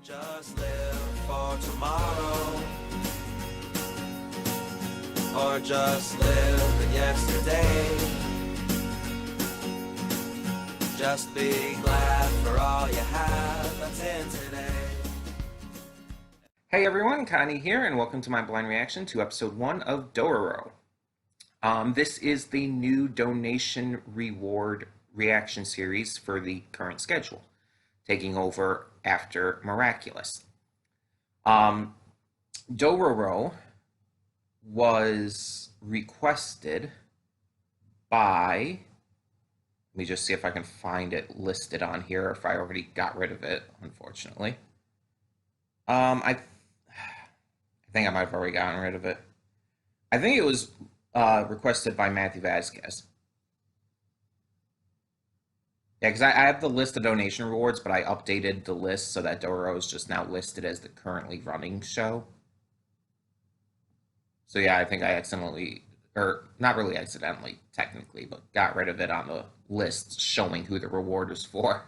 Don't just live for tomorrow, or just live in yesterday. Just be glad for all you have that's in today. Hey everyone, Connie here, and welcome to my blind reaction to episode 1 of Dororo. This is the new donation reward reaction series for the current schedule, taking over after Miraculous. Dororo was requested by, let me just see if I can find it listed on here, or if I already got rid of it, unfortunately. I think I might have already gotten rid of it. I think it was requested by Matthew Vasquez. Yeah, because I have the list of donation rewards, but I updated the list so that Dororo is just now listed as the currently running show. So yeah, I think I accidentally, or not really accidentally, technically, but got rid of it on the list showing who the reward was for.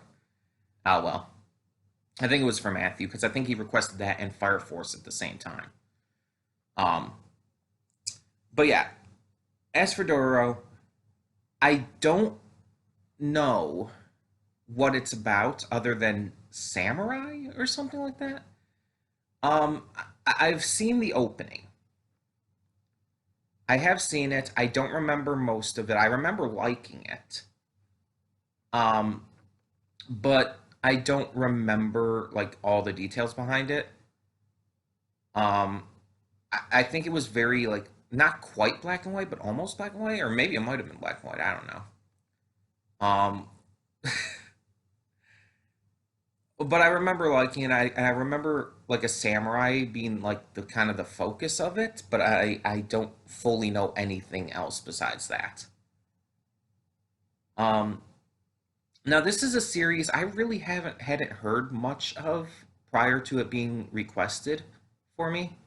Oh well. I think it was for Matthew, because I think he requested that and Fire Force at the same time. Um, but yeah, as for Dororo, I don't know what it's about other than samurai or something like that. Um, I've seen the opening. I have seen it. I don't remember most of it. I remember liking it. Um, but I don't remember like all the details behind it. Um, I think it was very like not quite black and white, but almost black and white, or maybe it might have been black and white. I don't know. Um, but I remember liking it. I remember like a samurai being like the kind of the focus of it, but I don't fully know anything else besides that. Um, Now this is a series I really hadn't heard much of prior to it being requested for me.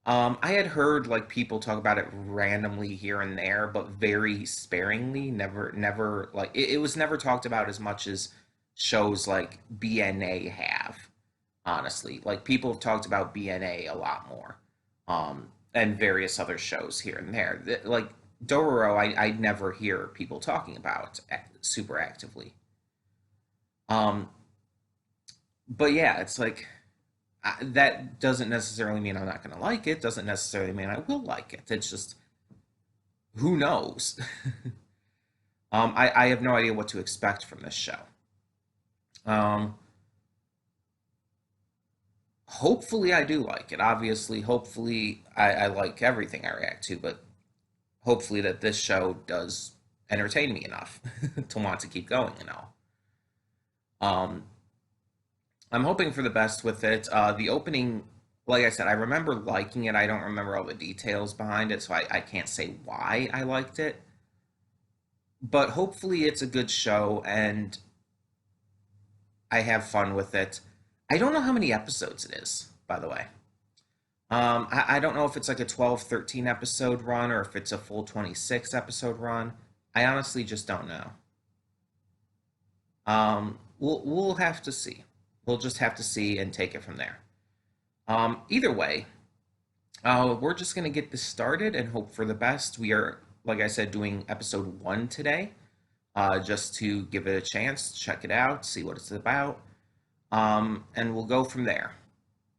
I had heard like people talk about it randomly here and there, but very sparingly. Never like it was never talked about as much as shows like BNA have. Honestly, like people have talked about BNA a lot more, and various other shows here and there. Like Dororo, I never hear people talking about super actively. Um, but yeah, it's like that doesn't necessarily mean I'm not going to like it. Doesn't necessarily mean I will like it. It's just who knows. I have no idea what to expect from this show. Um, Hopefully, I do like it. Obviously, hopefully, I like everything I react to, but hopefully that this show does entertain me enough to want to keep going and all. Um, I'm hoping for the best with it. The opening, like I said, I remember liking it. I don't remember all the details behind it, so I can't say why I liked it. But hopefully, it's a good show and I have fun with it. I don't know how many episodes it is, by the way. I don't know if it's like a 12, 13 episode run or if it's a full 26 episode run. I honestly just don't know. We'll have to see. We'll just have to see and take it from there. Either way, we're just gonna get this started and hope for the best. We are, like I said, doing episode 1 today, just to give it a chance, check it out, see what it's about, and we'll go from there.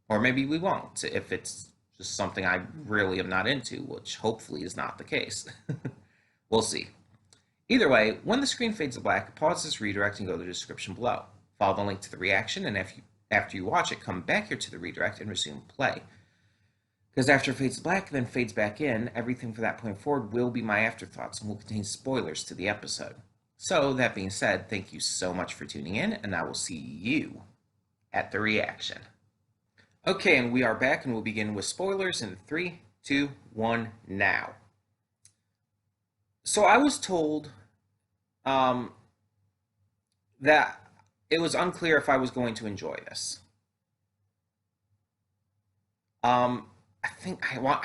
Or maybe we won't if it's just something I really am not into, which hopefully is not the case. We'll see. Either way, when the screen fades to black, pause this redirect and go to the description below. Follow the link to the reaction, and after you watch it, come back here to the redirect and resume play. Because after it fades to black, then fades back in, everything from that point forward will be my afterthoughts and will contain spoilers to the episode. So, that being said, thank you so much for tuning in, and I will see you at the reaction. Okay, and we are back, and we'll begin with spoilers in 3, 2, 1, now. So I was told that it was unclear if I was going to enjoy this. I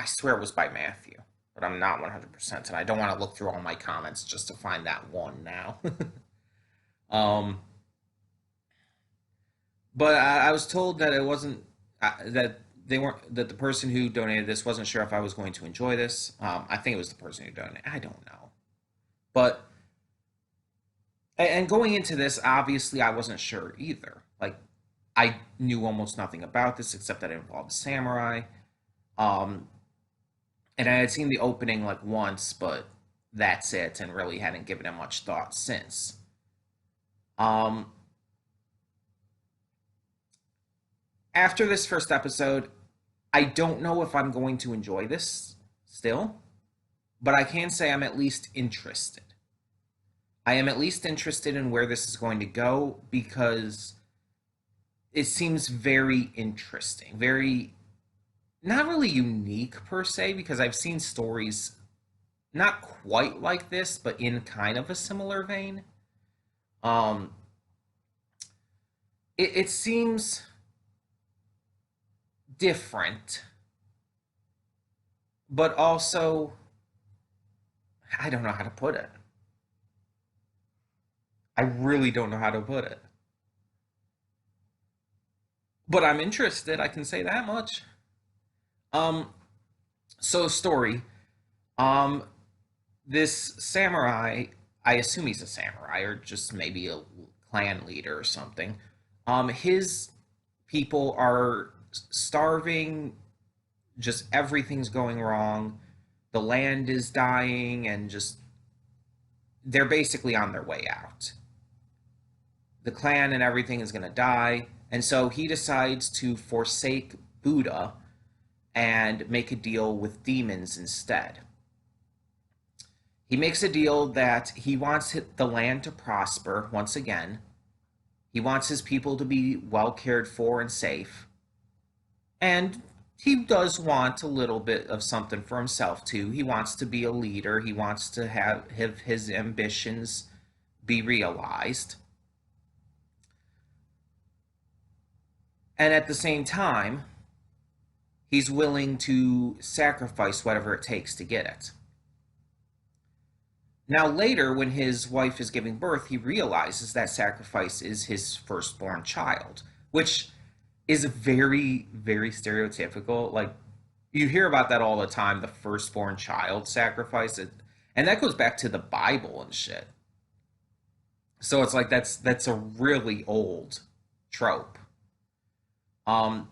swear it was by Matthew, but I'm not 100%, and I don't want to look through all my comments just to find that one now. um, But I was told that it wasn't that they weren't that the person who donated this wasn't sure if I was going to enjoy this. I think it was the person who donated. I don't know, but and going into this, obviously, I wasn't sure either. Like, I knew almost nothing about this except that it involved samurai. Um, and I had seen the opening like once, but that's it, and really hadn't given it much thought since. Um, After this first episode, I don't know if I'm going to enjoy this still, but I can say I'm at least interested. I am at least interested in where this is going to go because it seems very interesting, very not really unique per se, because I've seen stories not quite like this, but in kind of a similar vein. Um, it seems different, but also I don't know how to put it. I really don't know how to put it. But I'm interested, I can say that much. Um, so story. Um, this samurai, I assume he's a samurai or just maybe a clan leader or something. His people are starving, just everything's going wrong. The land is dying, and just they're basically on their way out. The clan and everything is going to die. And so he decides to forsake Buddha and make a deal with demons instead. He makes a deal that he wants the land to prosper once again. He wants his people to be well cared for and safe. And he does want a little bit of something for himself too. He wants to be a leader. He wants to have his ambitions be realized. And at the same time, he's willing to sacrifice whatever it takes to get it. Now, later, when his wife is giving birth, he realizes that sacrifice is his firstborn child, which is very, very stereotypical. Like, you hear about that all the time, the firstborn child sacrifice. And that goes back to the Bible and shit. So it's like that's a really old trope. Um,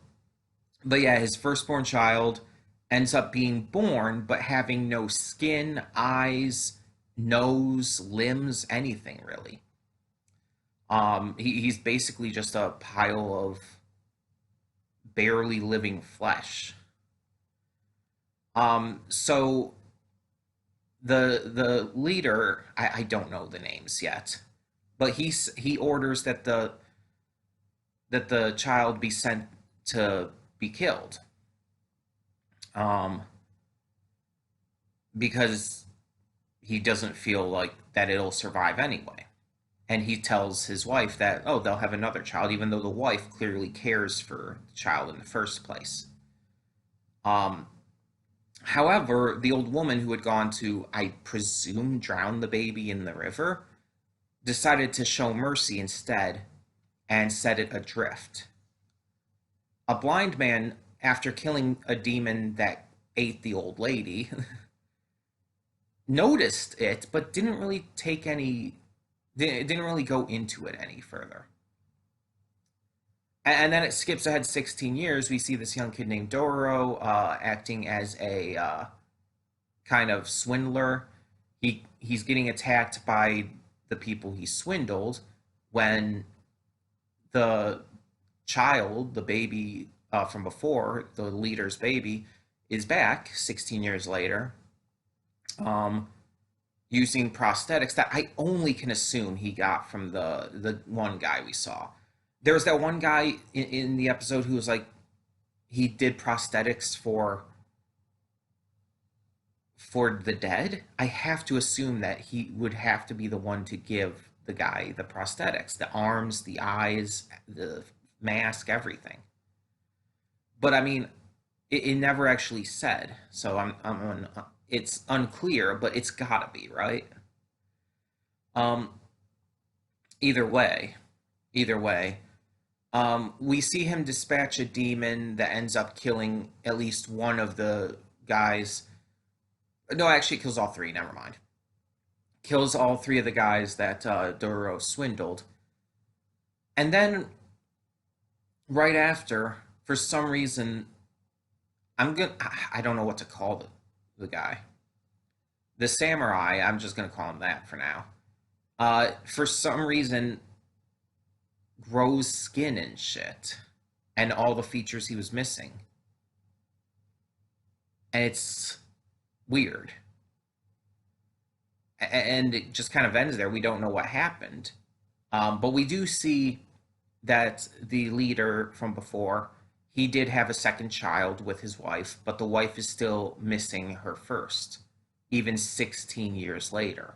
but yeah, his firstborn child ends up being born but having no skin, eyes, nose, limbs, anything really. He's basically just a pile of barely living flesh. So the leader, I don't know the names yet, but he orders that the child be sent to be killed. Um, because he doesn't feel like that it'll survive anyway. And he tells his wife that, oh, they'll have another child, even though the wife clearly cares for the child in the first place. Um, However, the old woman who had gone to, I presume, drown the baby in the river, decided to show mercy instead and set it adrift. A blind man, after killing a demon that ate the old lady, noticed it, but didn't really take any, didn't really go into it any further. And then it skips ahead 16 years. We see this young kid named Dororo acting as a kind of swindler. He's getting attacked by the people he swindled when the child, the baby from before, the leader's baby, is back 16 years later, um, using prosthetics that I only can assume he got from the one guy we saw. There was that one guy in the episode who was like, he did prosthetics for the dead. I have to assume that he would have to be the one to give the guy the prosthetics, the arms, the eyes, the mask, everything. But I mean, it never actually said, so it's unclear, but it's gotta be right. Um, either way, either way. We see him dispatch a demon that ends up killing at least one of the guys. No, actually, it kills all three. Never mind. Kills all three of the guys that Dororo swindled. And then, right after, for some reason, I don't know what to call the guy. The samurai, I'm just gonna call him that for now. For some reason, grows skin and shit, and all the features he was missing. And it's weird. And it just kind of ends there. We don't know what happened. But we do see that the leader from before, he did have a second child with his wife, but the wife is still missing her first, even 16 years later,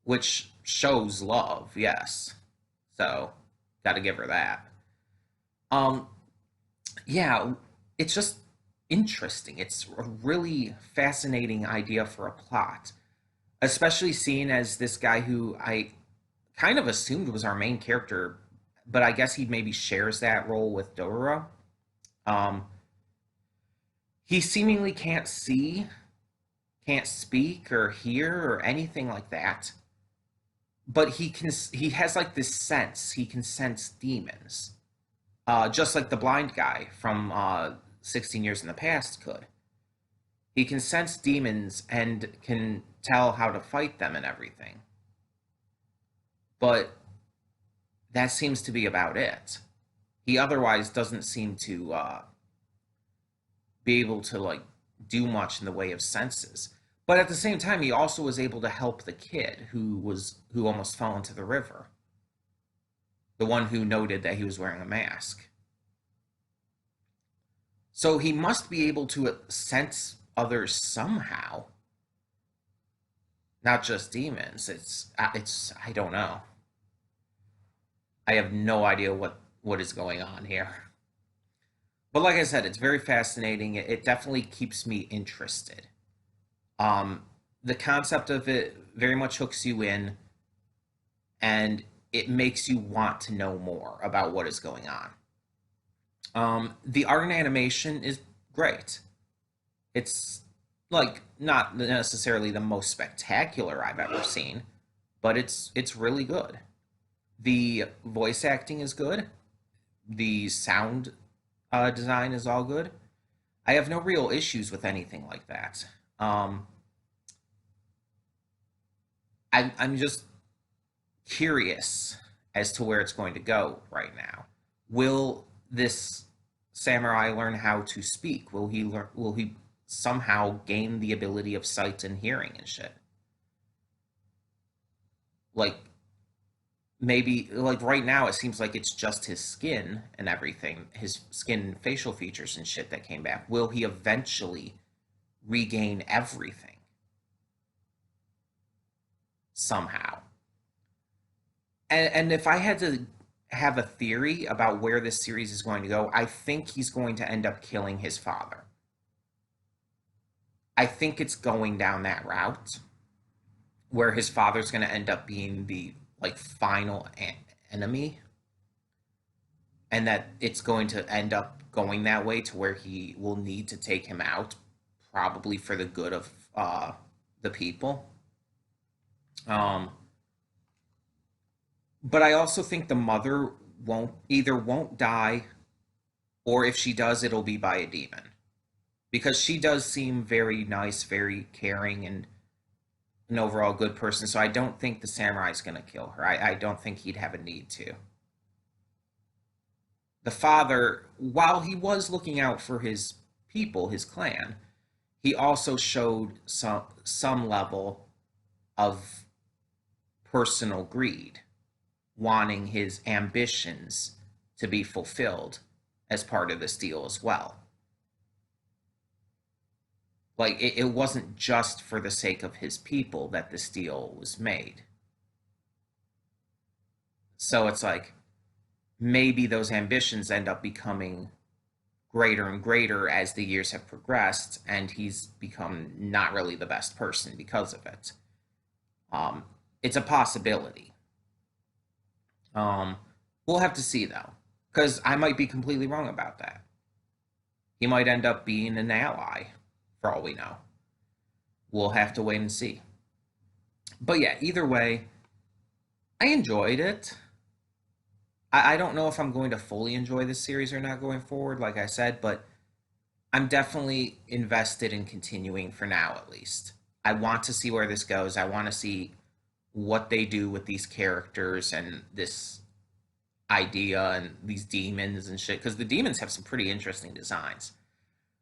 which shows love, yes. So, got to give her that. Um, yeah, it's just interesting. It's a really fascinating idea for a plot, especially seeing as this guy who I kind of assumed was our main character, but I guess he maybe shares that role with Dororo. Um, he seemingly can't see, can't speak or hear or anything like that, but he has like this sense. He can sense demons, just like the blind guy from 16 years in the past could. He can sense demons and can tell how to fight them and everything. But that seems to be about it. He otherwise doesn't seem to be able to like do much in the way of senses. But at the same time, he also was able to help the kid who almost fell into the river. The one who noted that he was wearing a mask. So he must be able to sense others somehow, not just demons. It's I don't know. I have no idea what is going on here. But like I said, it's very fascinating. It definitely keeps me interested. Um, the concept of it very much hooks you in, and it makes you want to know more about what is going on. The art and animation is great. It's like not necessarily the most spectacular I've ever seen, but it's really good. The voice acting is good. The sound design is all good. I have no real issues with anything like that. I'm just curious as to where it's going to go right now. Will this samurai learn how to speak? Will he somehow gain the ability of sight and hearing and shit? Like maybe like right now it seems like it's just his skin and everything, his skin and facial features and shit that came back. Will he eventually regain everything somehow? And if I had to have a theory about where this series is going to go, I think he's going to end up killing his father. I think it's going down that route where his father's going to end up being the like final enemy, and that it's going to end up going that way to where he will need to take him out, probably for the good of the people. Um, but I also think the mother won't die, or if she does, it'll be by a demon, because she does seem very nice, very caring, and an overall good person. So I don't think the samurai's going to kill her. I don't think he'd have a need to. The father, while he was looking out for his people, his clan, he also showed some level of personal greed, wanting his ambitions to be fulfilled as part of this deal as well. Like it wasn't just for the sake of his people that this deal was made. So it's like maybe those ambitions end up becoming greater and greater as the years have progressed, and he's become not really the best person because of it. Um, it's a possibility. Um, we'll have to see though. Because I might be completely wrong about that. He might end up being an ally, for all we know. We'll have to wait and see. But yeah, either way, I enjoyed it. I don't know if I'm going to fully enjoy this series or not going forward, like I said, but I'm definitely invested in continuing for now, at least. I want to see where this goes. I want to see what they do with these characters and this idea and these demons and shit, because the demons have some pretty interesting designs.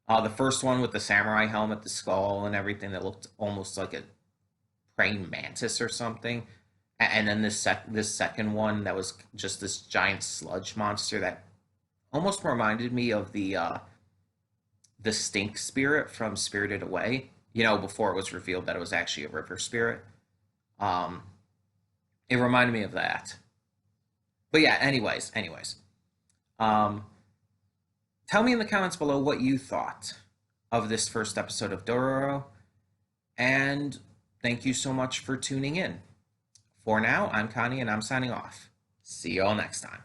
The first one with the samurai helmet, the skull, and everything that looked almost like a praying mantis or something. And then this second one that was just this giant sludge monster that almost reminded me of the stink spirit from Spirited Away. You know, before it was revealed that it was actually a river spirit. Um, it reminded me of that. But yeah, anyways. Um, Tell me in the comments below what you thought of this first episode of Dororo, and thank you so much for tuning in. For now, I'm Connie and I'm signing off. See you all next time.